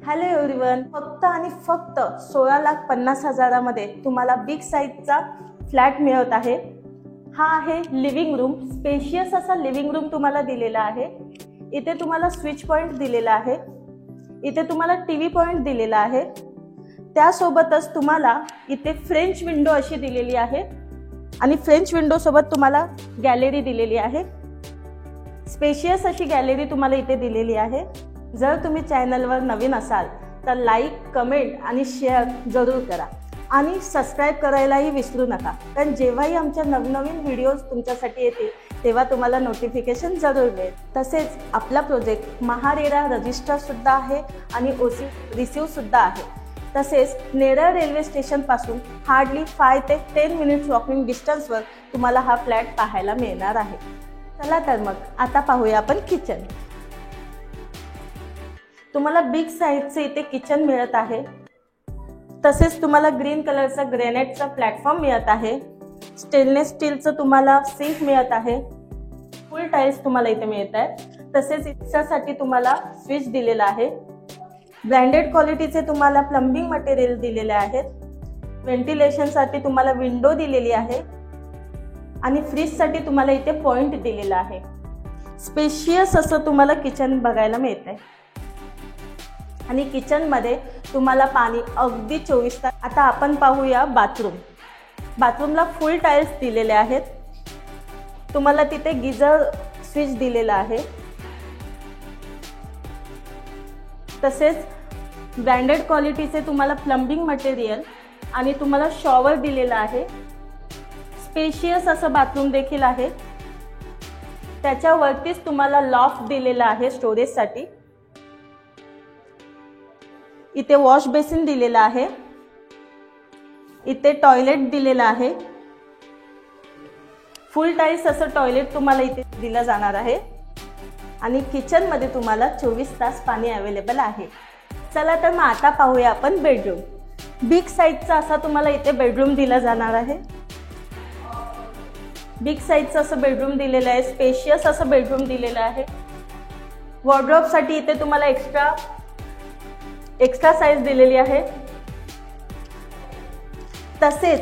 Hello everyone, फक्त आणि फक्त 16,50,000 मध्ये तुम्हाला बिग साईजचा फ्लॅट मिळत आहे। हा आहे लिव्हिंग रूम, स्पेशियस असा लिव्हिंग रूम तुम्हाला दिलेला आहे। इथे तुम्हाला स्विच पॉइंट दिलेला आहे, इथे तुम्हाला टीव्ही पॉइंट दिलेला आहे। त्यासोबतच तुम्हाला इथे फ्रेंच विंडो अशी दिलेली आहे आणि फ्रेंच विंडो सोबत तुम्हाला गॅलरी दिलेली आहे। स्पेशियस अशी गॅलरी तुम्हाला इथे दिलेली आहे। जर तुम्ही चॅनलवर नवीन असाल तर लाईक, कमेंट आणि शेअर जरूर करा आणि सबस्क्राइब करायलाही विसरू नका, कारण जेव्हाही आमच्या नवनवीन व्हिडिओज तुमच्यासाठी येतील तेव्हा तुम्हाला नोटिफिकेशन जरूर मिळेल। तसेच आपला प्रोजेक्ट महारेरा रजिस्टर सुद्धा आहे आणि ओसी रिसीव सुद्धा आहे। तसेच नेरळ रेल्वे स्टेशन पासून हार्डली 5 ते 10 मिनिट्स वॉकिंग डिस्टन्सवर तुम्हाला हा फ्लॅट पाहायला मिळणार आहे। चला तर मग आता पाहूया आपण किचन। तुम्हाला बिग साईजचे इथे किचन मिळत आहे। तसेच तुम्हाला ग्रीन कलरचा ग्रेनाइटचा प्लॅटफॉर्म मिळत आहे। स्टेनलेस स्टीलचं तुम्हाला सिंक मिळत आहे। फुल टाइल्स तुम्हाला इथे मिळत आहे। तसेच इच्छासाठी तुम्हाला स्विच दिलेला आहे। ब्रँडेड क्वालिटीचे तुम्हाला प्लंबिंग मटेरियल दिलेले आहेत। व्हेंटिलेशनसाठी तुम्हाला विंडो दिलेली आहे आणि फ्रीजसाठी तुम्हाला इथे पॉइंट दिलेला आहे। स्पेशियस असं तुम्हाला किचन बघायला मिळतंय आणि किचन मध्ये तुम्हाला पाणी अगदी 24 तास। आता आपण पाहूया बाथरूम। बाथरूमला फुल टाइल्स दिलेले आहेत। तुम्हाला तिथे गीझर स्विच दिलेला आहे। तसेच ब्रँडेड क्वालिटीचे तुम्हाला प्लंबिंग मटेरियल आणि तुम्हाला शॉवर दिलेला आहे। स्पेशियस असं बाथरूम देखील आहे। त्याच्यावरतीच तुम्हाला लॉफ्ट दिलेला आहे स्टोरेजसाठी। इथे वॉश बेसिन दिलेला आहे। इथे टॉयलेट दिलेला आहे। फुल टाइल्स असं टॉयलेट तुम्हाला इथे दिलं जाणार आहे आणि किचन मध्ये तुम्हाला 24 तास पाणी अवेलेबल आहे। चला तर मग आता पाहूया आपण बेडरूम। बिग साईजचा असा तुम्हाला इथे बेडरूम दिला जाणार आहे। बिग साईजचं असं बेडरूम दिलेलं आहे। स्पेशियस असं बेडरूम दिलेलं आहे। वॉर्डरोब साठी इथे तुम्हाला एक्स्ट्रा साइज दिलेली आहे। तसेच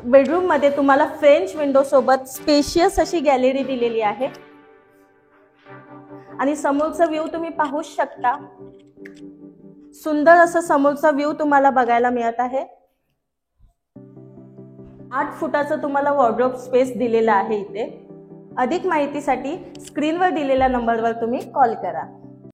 बेडरूम मध्ये तुम्हाला फ्रेंच विंडो सोबत स्पेशियस अशी गॅलरी दिलेली आहे आणि समोरचा व्ह्यू तुम्ही पाहू शकता। सुंदर असं समोरचा व्ह्यू तुम्हाला बघायला मिळत आहे। 8 फुटाचं तुम्हाला वॉर्डरोब स्पेस दिलेला आहे इथे। अधिक माहितीसाठी स्क्रीनवर दिलेल्या नंबरवर तुम्ही कॉल करा।